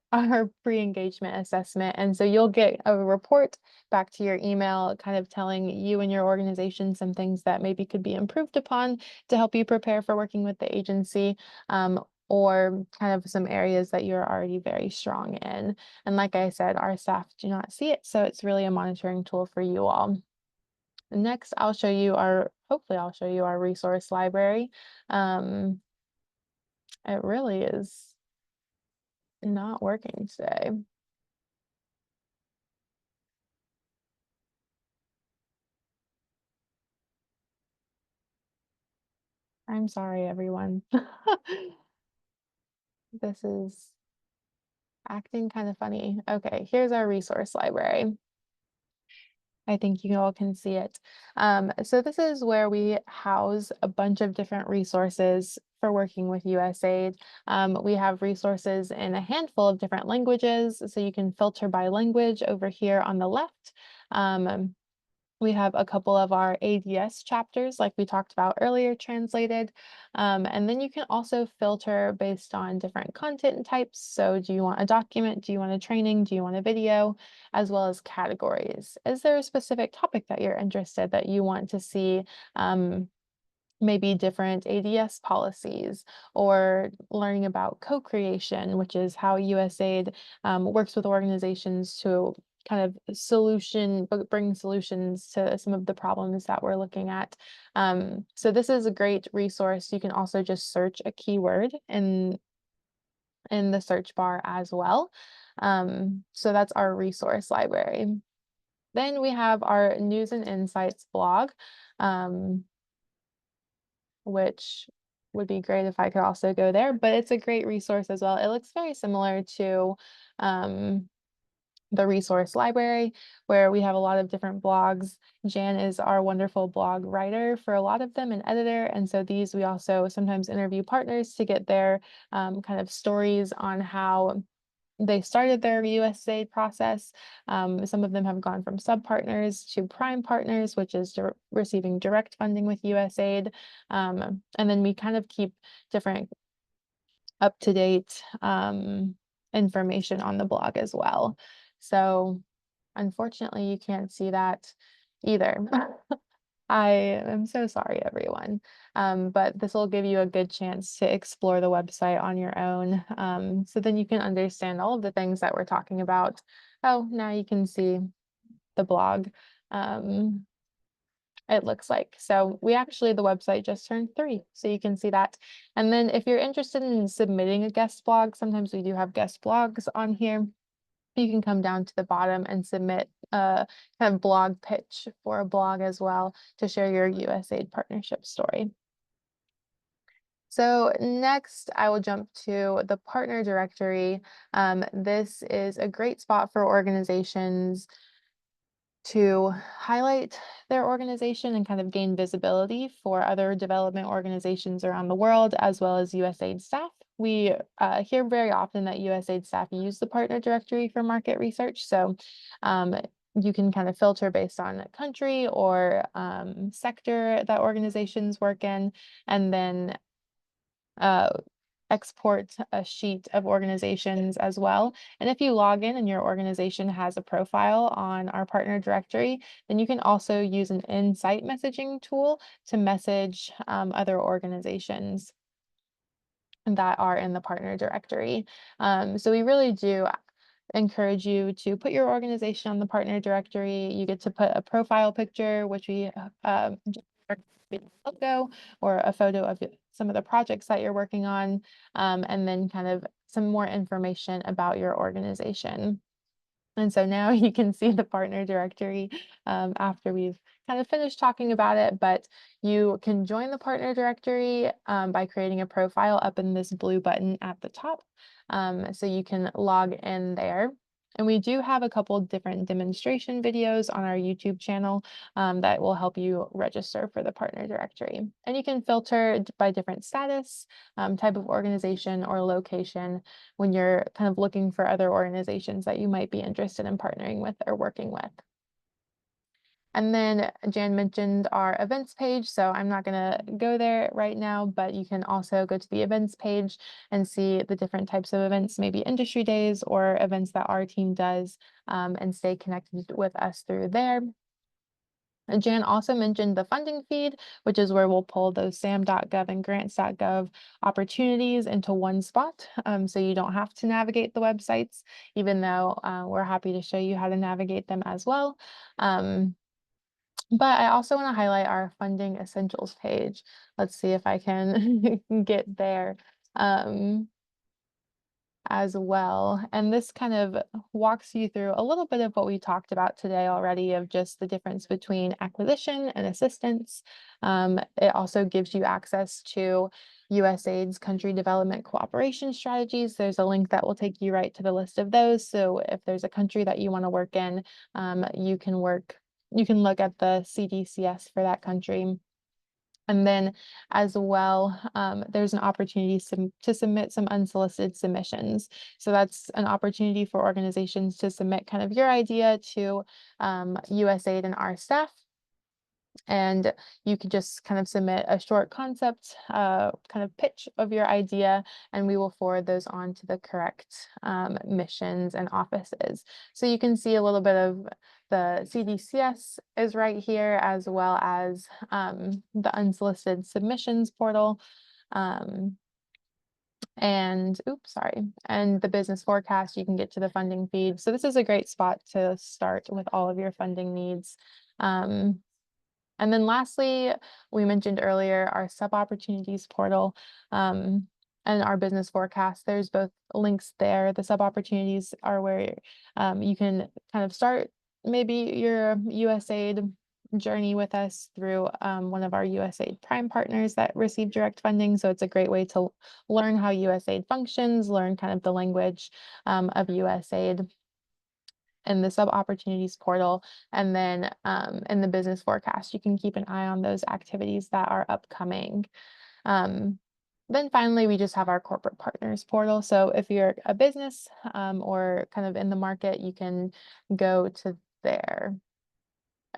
pre-engagement assessment. And so you'll get a report back to your email, kind of telling you and your organization some things that maybe could be improved upon to help you prepare for working with the agency, or kind of some areas that you're already very strong in. And like I said, our staff do not see it, so it's really a monitoring tool for you all. Next, hopefully I'll show you our resource library. It really is not working today. I'm sorry, everyone. This is acting kind of funny. Okay, here's our resource library. I think you all can see it. So this is where we house a bunch of different resources for working with USAID. We have resources in a handful of different languages, so you can filter by language over here on the left. We have a couple of our ADS chapters, like we talked about earlier, translated. And then you can also filter based on different content types. So do you want a document? Do you want a training? Do you want a video? As well as categories. Is there a specific topic that you're interested that you want to see? Maybe different ADS policies, or learning about co-creation, which is how USAID works with organizations to kind of bring solutions to some of the problems that we're looking at. So this is a great resource. You can also just search a keyword in the search bar as well. So that's our resource library. Then we have our News and Insights blog. Which would be great if I could also go there, but it's a great resource as well. It looks very similar to the resource library, where we have a lot of different blogs. Jan is our wonderful blog writer for a lot of them, and editor. And so these, we also sometimes interview partners to get their kind of stories on how they started their USAID process. Some of them have gone from sub-partners to prime partners, which is receiving direct funding with USAID. And then we kind of keep different up-to-date information on the blog as well. So unfortunately, you can't see that either. I am so sorry, everyone. But this will give you a good chance to explore the website on your own. So then you can understand all of the things that we're talking about. Oh, now you can see the blog. It looks like. So the website just turned 3, so you can see that. And then if you're interested in submitting a guest blog, sometimes we do have guest blogs on here. You can come down to the bottom and submit a kind of blog pitch for a blog as well to share your USAID partnership story. So next, I will jump to the partner directory. This is a great spot for organizations to highlight their organization and kind of gain visibility for other development organizations around the world, as well as USAID staff. We hear very often that USAID staff use the partner directory for market research. So you can kind of filter based on country or sector that organizations work in, and then export a sheet of organizations as well. And if you log in and your organization has a profile on our partner directory, then you can also use an insight messaging tool to message other organizations that are in the partner directory. So we really do encourage you to put your organization on the partner directory. You get to put a profile picture, which we logo, or a photo of some of the projects that you're working on, and then kind of some more information about your organization. And so now you can see the partner directory after we've kind of finished talking about it, but you can join the partner directory by creating a profile up in this blue button at the top. So you can log in there. And we do have a couple different demonstration videos on our YouTube channel that will help you register for the partner directory. And you can filter by different status, type of organization, or location when you're kind of looking for other organizations that you might be interested in partnering with or working with. And then Jan mentioned our events page, so I'm not going to go there right now, but you can also go to the events page and see the different types of events, maybe industry days or events that our team does, and stay connected with us through there. And Jan also mentioned the funding feed, which is where we'll pull those SAM.gov and grants.gov opportunities into one spot. So you don't have to navigate the websites, even though we're happy to show you how to navigate them as well. But I also want to highlight our funding essentials page. Let's see if I can get there. As well. And this kind of walks you through a little bit of what we talked about today already, of just the difference between acquisition and assistance. It also gives you access to USAID's country development cooperation strategies. There's a link that will take you right to the list of those. So if there's a country that you want to work in, you can look at the CDCS for that country. And then as well, there's an opportunity to submit some unsolicited submissions. So that's an opportunity for organizations to submit kind of your idea to USAID and our staff. And you could just kind of submit a short concept, kind of pitch of your idea, and we will forward those on to the correct missions and offices. So you can see a little bit of the CDCS is right here, as well as the unsolicited submissions portal. And the business forecast, you can get to the funding feed. So this is a great spot to start with all of your funding needs. And then lastly, we mentioned earlier our sub opportunities portal and our business forecast. There's both links there. The sub opportunities are where you can kind of start maybe your USAID journey with us through one of our USAID Prime partners that receive direct funding. So it's a great way to learn how USAID functions, learn kind of the language of USAID in the sub opportunities portal. And then in the business forecast, you can keep an eye on those activities that are upcoming. Then finally, we just have our corporate partners portal. So if you're a business or kind of in the market, you can go to there.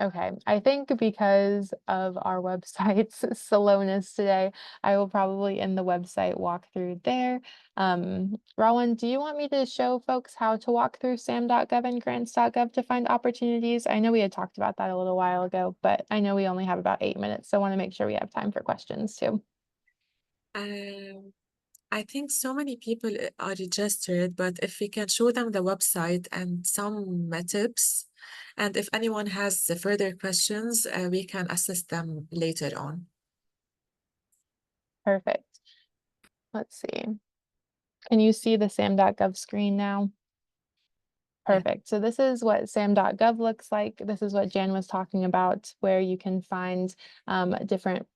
Okay, I think because of our website's slowness today, I will probably end the website walkthrough there. Rowan, do you want me to show folks how to walk through SAM.gov and grants.gov to find opportunities? I know we had talked about that a little while ago, but I know we only have about 8 minutes, so I want to make sure we have time for questions too. I think so many people are registered, but if we can show them the website and some tips, and if anyone has further questions, we can assist them later on. Perfect. Let's see. Can you see the SAM.gov screen now? Perfect. So this is what SAM.gov looks like. This is what Jan was talking about, where you can find different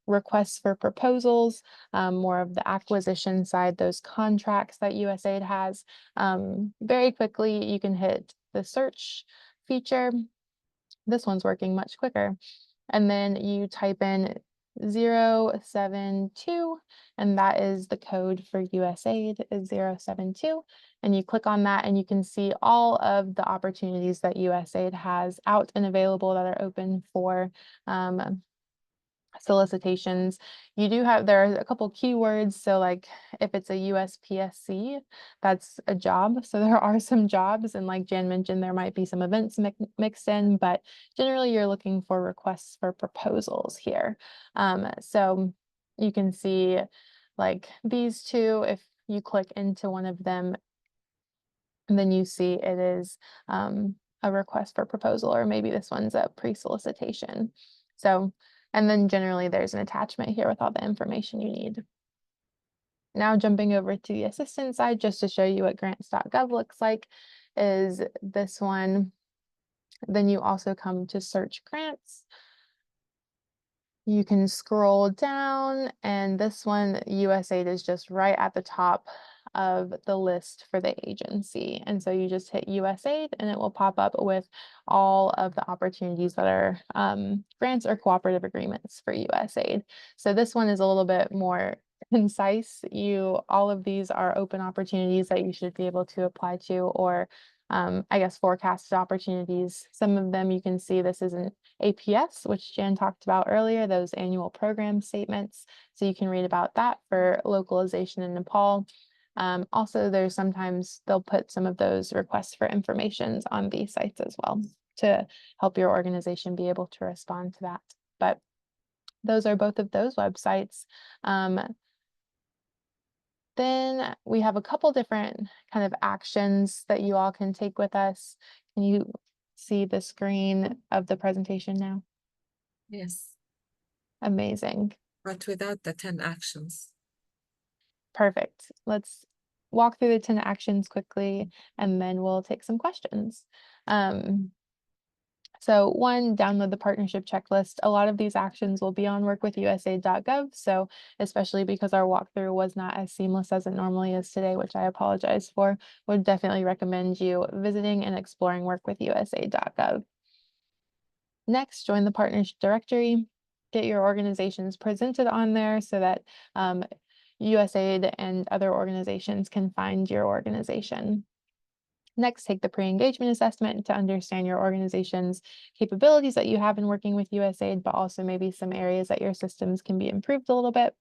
requests for proposals, more of the acquisition side, those contracts that USAID has. Very quickly, you can hit the search feature. This one's working much quicker. And then you type in 072, and that is the code for USAID is 072. And you click on that and you can see all of the opportunities that USAID has out and available that are open for solicitations. There are a couple keywords. So like if it's a USPSC, that's a job. So there are some jobs, and like Jan mentioned, there might be some events mixed in, but generally you're looking for requests for proposals here. So you can see like these two, if you click into one of them, and then you see it is a request for proposal, or maybe this one's a pre-solicitation. So, and then generally there's an attachment here with all the information you need. Now jumping over to the assistance side, just to show you what grants.gov looks like, is this one. Then you also come to search grants. You can scroll down, and this one, USAID, is just right at the top of the list for the agency. And so you just hit USAID and it will pop up with all of the opportunities that are grants or cooperative agreements for USAID. So this one is a little bit more concise. All of these are open opportunities that you should be able to apply to, or I guess forecasted opportunities. Some of them you can see this is an APS, which Jan talked about earlier, those annual program statements. So you can read about that for localization in Nepal. Also, there's sometimes they'll put some of those requests for information on these sites as well to help your organization be able to respond to that. But those are both of those websites. Then we have a couple different kind of actions that you all can take with us. Can you see the screen of the presentation now? Yes. Amazing. But without the 10 actions. Perfect. Let's walk through the 10 actions quickly, and then we'll take some questions. So one, download the partnership checklist. A lot of these actions will be on workwithusaid.gov. So especially because our walkthrough was not as seamless as it normally is today, which I apologize for, would definitely recommend you visiting and exploring workwithusaid.gov. Next, join the partnership directory. Get your organizations presented on there so that USAID and other organizations can find your organization. Next, take the pre-engagement assessment to understand your organization's capabilities that you have in working with USAID, but also maybe some areas that your systems can be improved a little bit.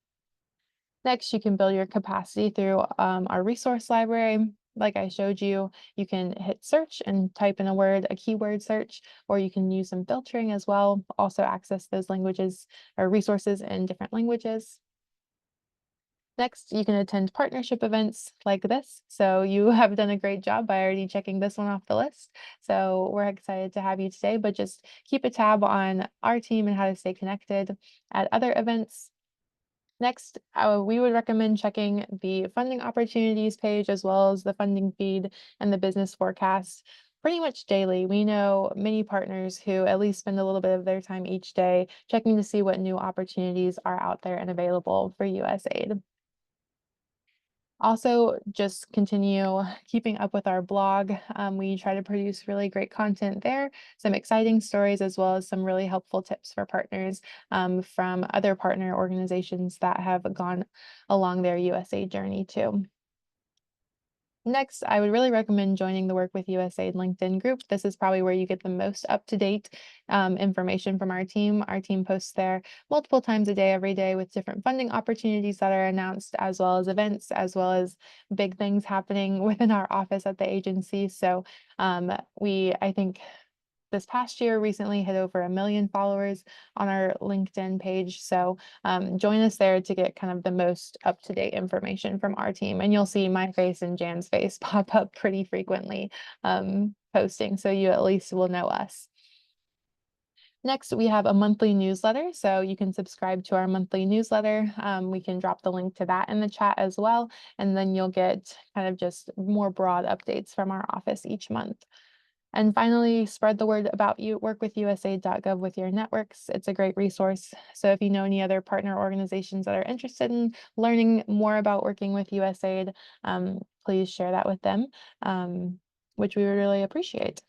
Next, you can build your capacity through our resource library. Like I showed you, you can hit search and type in a keyword search, or you can use some filtering as well. Also access those languages or resources in different languages. Next, you can attend partnership events like this. So you have done a great job by already checking this one off the list. So we're excited to have you today, but just keep a tab on our team and how to stay connected at other events. Next, we would recommend checking the funding opportunities page as well as the funding feed and the business forecast pretty much daily. We know many partners who at least spend a little bit of their time each day checking to see what new opportunities are out there and available for USAID. Also, just continue keeping up with our blog. We try to produce really great content there, some exciting stories, as well as some really helpful tips for partners from other partner organizations that have gone along their USAID journey too. Next, I would really recommend joining the Work with USAID LinkedIn group. This is probably where you get the most up-to-date information from our team. Our team posts there multiple times a day, every day, with different funding opportunities that are announced, as well as events, as well as big things happening within our office at the agency. So I think this past year recently hit over 1 million followers on our LinkedIn page. So join us there to get kind of the most up-to-date information from our team. And you'll see my face and Jan's face pop up pretty frequently posting, so you at least will know us. Next, we have a monthly newsletter, so you can subscribe to our monthly newsletter. We can drop the link to that in the chat as well, and then you'll get kind of just more broad updates from our office each month. And finally, spread the word about workwithusaid.gov with your networks. It's a great resource. So if you know any other partner organizations that are interested in learning more about working with USAID, please share that with them, which we would really appreciate.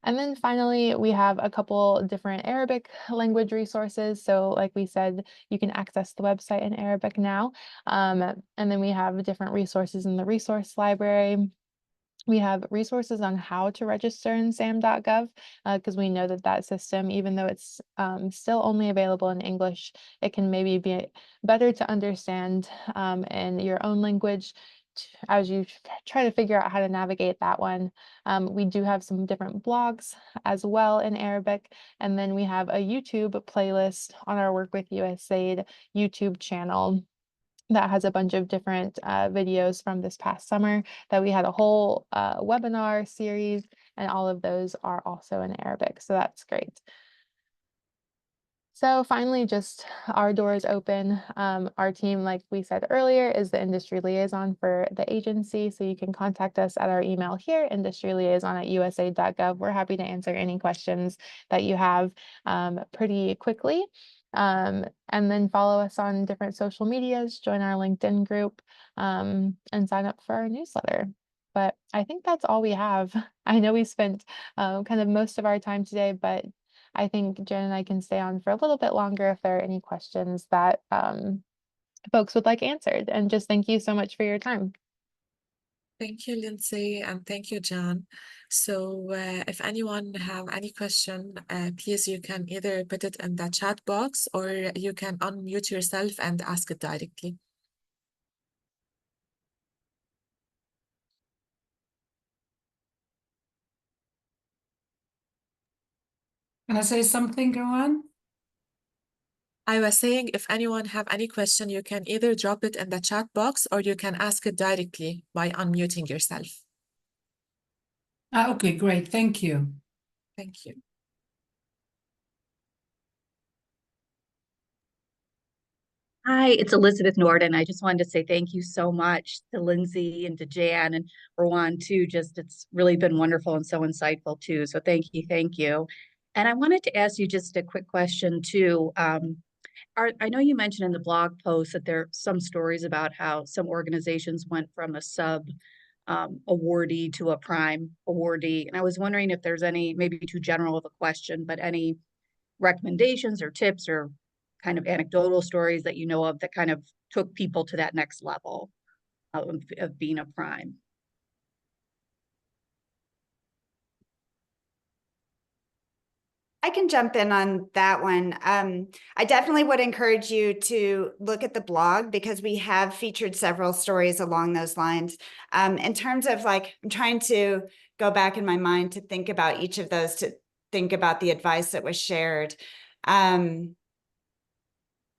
And then finally, we have a couple different Arabic language resources. So like we said, you can access the website in Arabic now. And then we have different resources in the resource library. We have resources on how to register in SAM.gov because we know that system, even though it's still only available in English, it can maybe be better to understand in your own language as you try to figure out how to navigate that one. We do have some different blogs as well in Arabic, and then we have a YouTube playlist on our Work with USAID YouTube channel that has a bunch of different videos from this past summer that we had a whole webinar series, and all of those are also in Arabic. So that's great. So finally, just our doors open. Our team, like we said earlier, is the industry liaison for the agency. So you can contact us at our email here, industryliaison@usaid.gov. We're happy to answer any questions that you have pretty quickly. And then follow us on different social medias, join our LinkedIn group, and sign up for our newsletter. But I think that's all we have. I know we spent kind of most of our time today, but I think Jen and I can stay on for a little bit longer if there are any questions that folks would like answered. And just thank you so much for your time. Thank you, Lindsay, and thank you, John. So if anyone have any question, please, you can either put it in the chat box or you can unmute yourself and ask it directly. Can I say something, Rowan? I was saying if anyone have any question, you can either drop it in the chat box or you can ask it directly by unmuting yourself. Okay, great. Thank you. Thank you. Hi, it's Elizabeth Norden. I just wanted to say thank you so much to Lindsay and to Jan and Rowan too. It's really been wonderful and so insightful too. So thank you, thank you. And I wanted to ask you just a quick question too. I know you mentioned in the blog post that there are some stories about how some organizations went from a sub awardee to a prime awardee. And I was wondering if there's any, maybe too general of a question, but any recommendations or tips or kind of anecdotal stories that you know of that kind of took people to that next level of being a prime? can jump in on that one. I definitely would encourage you to look at the blog because we have featured several stories along those lines. In terms of like, I'm trying to go back in my mind to think about each of those, to think about the advice that was shared.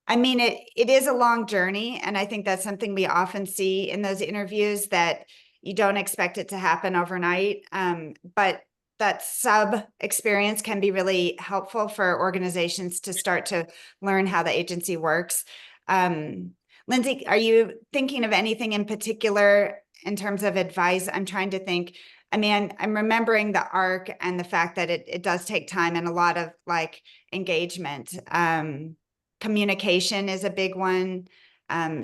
I mean, it is a long journey, and I think that's something we often see in those interviews, that you don't expect it to happen overnight. But that sub experience can be really helpful for organizations to start to learn how the agency works. Lindsay, are you thinking of anything in particular in terms of advice? I'm trying to think. I mean, I'm remembering the arc and the fact that it does take time and a lot of like engagement. Communication is a big one.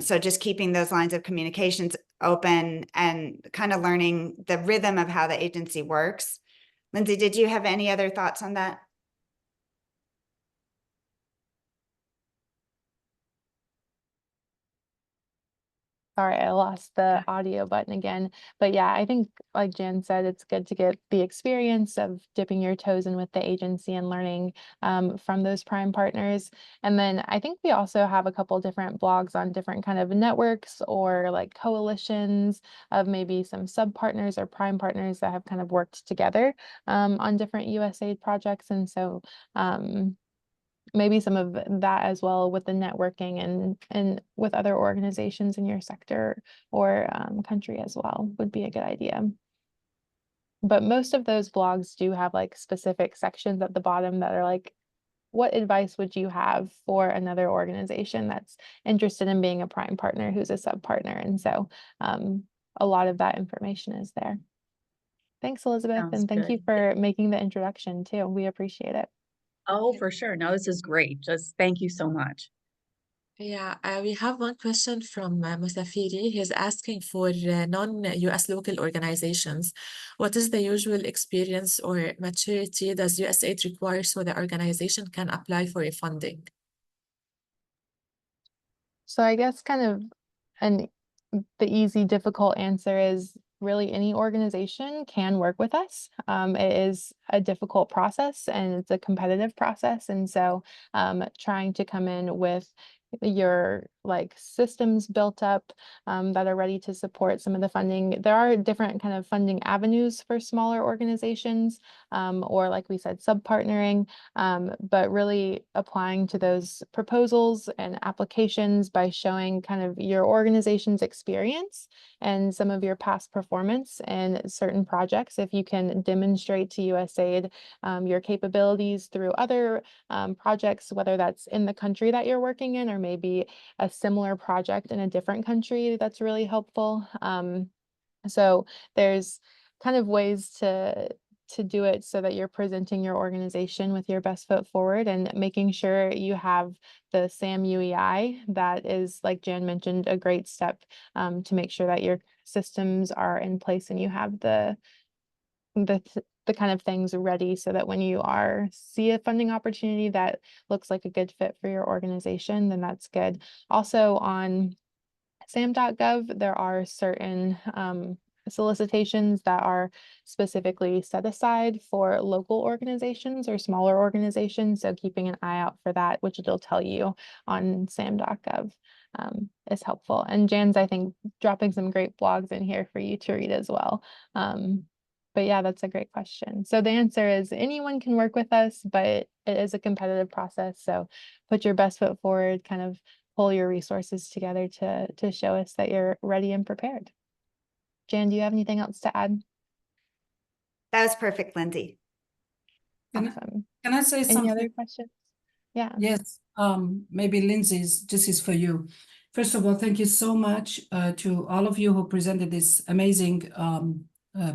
So just keeping those lines of communications open and kind of learning the rhythm of how the agency works. Lindsay, did you have any other thoughts on that? Sorry, I lost the audio button again. But yeah, I think like Jan said, it's good to get the experience of dipping your toes in with the agency and learning from those prime partners. And then I think we also have a couple different blogs on different kind of networks or like coalitions of maybe some sub partners or prime partners that have kind of worked together on different USAID projects. And so maybe some of that as well with the networking and with other organizations in your sector or country as well would be a good idea. But most of those blogs do have like specific sections at the bottom that are like, what advice would you have for another organization that's interested in being a prime partner who's a sub partner? And so a lot of that information is there. Thanks, Elizabeth. Sounds And thank you good. for making the introduction too. We appreciate it. Oh, for sure. No, this is great. Just thank you so much. Yeah, we have one question from Musafiri. He's asking for non-US local organizations. What is the usual experience or maturity does USAID require so the organization can apply for a funding? So I guess kind of the easy, difficult answer is really any organization can work with us. It is a difficult process and it's a competitive process. And so trying to come in with your like systems built up that are ready to support some of the funding. There are different kind of funding avenues for smaller organizations or like we said, sub-partnering, but really applying to those proposals and applications by showing kind of your organization's experience and some of your past performance in certain projects. If you can demonstrate to USAID your capabilities through other projects, whether that's in the country that you're working in or maybe a similar project in a different country, that's really helpful. So there's kind of ways to do it so that you're presenting your organization with your best foot forward and making sure you have the SAM UEI. That is, like Jan mentioned, a great step to make sure that your systems are in place and you have the kind of things ready so that when you see a funding opportunity that looks like a good fit for your organization, then that's good. Also on SAM.gov, there are certain solicitations that are specifically set aside for local organizations or smaller organizations. So keeping an eye out for that, which it'll tell you on SAM.gov is helpful. And Jan's, I think, dropping some great blogs in here for you to read as well. But yeah, that's a great question. So the answer is anyone can work with us, but it is a competitive process. So put your best foot forward, kind of pull your resources together to show us that you're ready and prepared. Jan, do you have anything else to add? That was perfect, Lindsay. Awesome. Can I say Any something? other questions? Yeah. Yes, maybe Lindsay's, this is for you. First of all, thank you so much to all of you who presented this amazing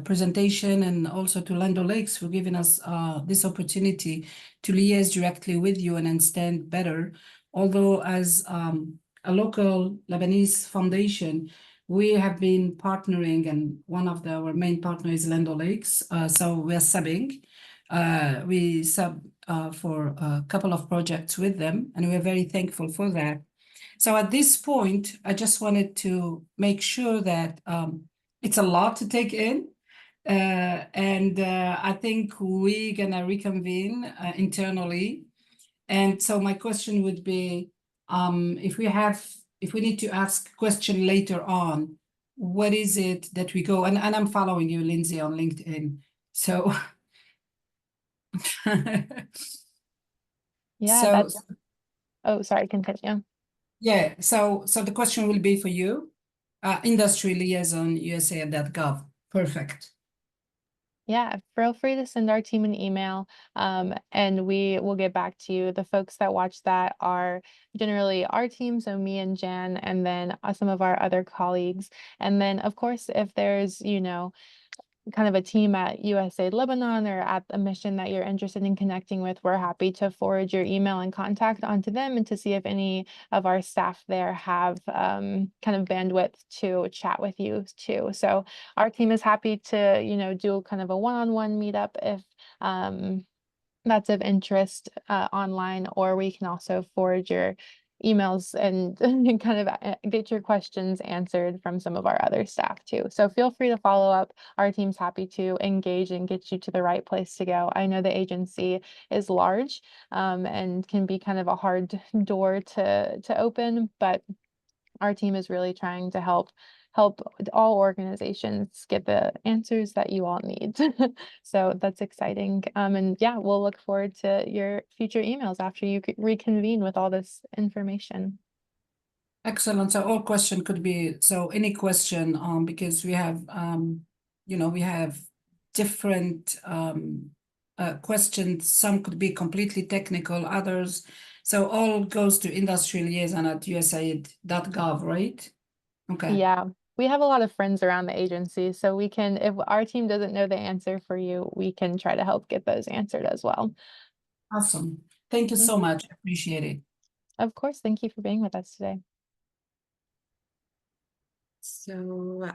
presentation, and also to Land O'Lakes for giving us this opportunity to liaise directly with you and understand better. Although as a local Lebanese foundation, we have been partnering, and one of our main partners is Land O'Lakes, so we're subbing. We sub for a couple of projects with them, and we're very thankful for that. So at this point, I just wanted to make sure that it's a lot to take in. And I think we're gonna reconvene internally. And so my question would be, if we need to ask question later on, what is it that we go, and I'm following you, Lindsay, on LinkedIn. So Yeah, so that's, oh, sorry, continue. yeah, so the question will be for you, industry liaison USAID.gov. Perfect. Yeah, feel free to send our team an email, and we will get back to you. The folks that watch that are generally our team, so me and Jan, and then some of our other colleagues. And then, of course, if there's, you know, kind of a team at USAID Lebanon or at a mission that you're interested in connecting with, we're happy to forward your email and contact onto them and to see if any of our staff there have kind of bandwidth to chat with you too. So our team is happy to, you know, do kind of a one-on-one meetup if that's of interest online, or we can also forward your emails and kind of get your questions answered from some of our other staff too. So feel free to follow up. Our team's happy to engage and get you to the right place to go. I know the agency is large and can be kind of a hard door to open, but our team is really trying to help all organizations get the answers that you all need. So that's exciting. And yeah, we'll look forward to your future emails after you reconvene with all this information. Excellent. So all question could be, so any question, because we have, you know, we have different questions. Some could be completely technical, others. So all goes to industry liaison at USAID.gov, right? Okay. Yeah, we have a lot of friends around the agency, so we can, if our team doesn't know the answer for you, we can try to help get those answered as well. Awesome. Thank you so much. Appreciate it. Of course, thank you for being with us today. So,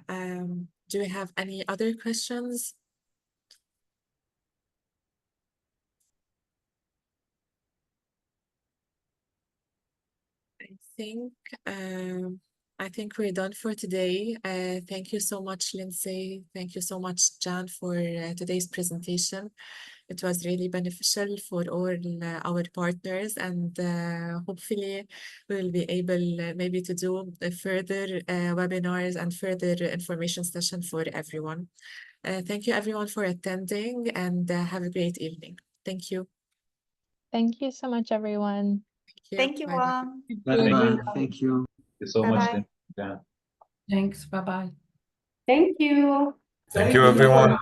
do we have any other questions? I think we're done for today. Thank you so much, Lindsay. Thank you so much, Jan, for today's presentation. It was really beneficial for all our partners, and hopefully we'll be able maybe to do further webinars and further information session for everyone. Thank you everyone for attending, and have a great evening. Thank you. Thank you so much, everyone. Thank you Bye-bye. all. Bye-bye. Thank you. Thank you so much, Bye-bye. Linda. Thanks. Bye-bye. Thank you. Thank you, everyone.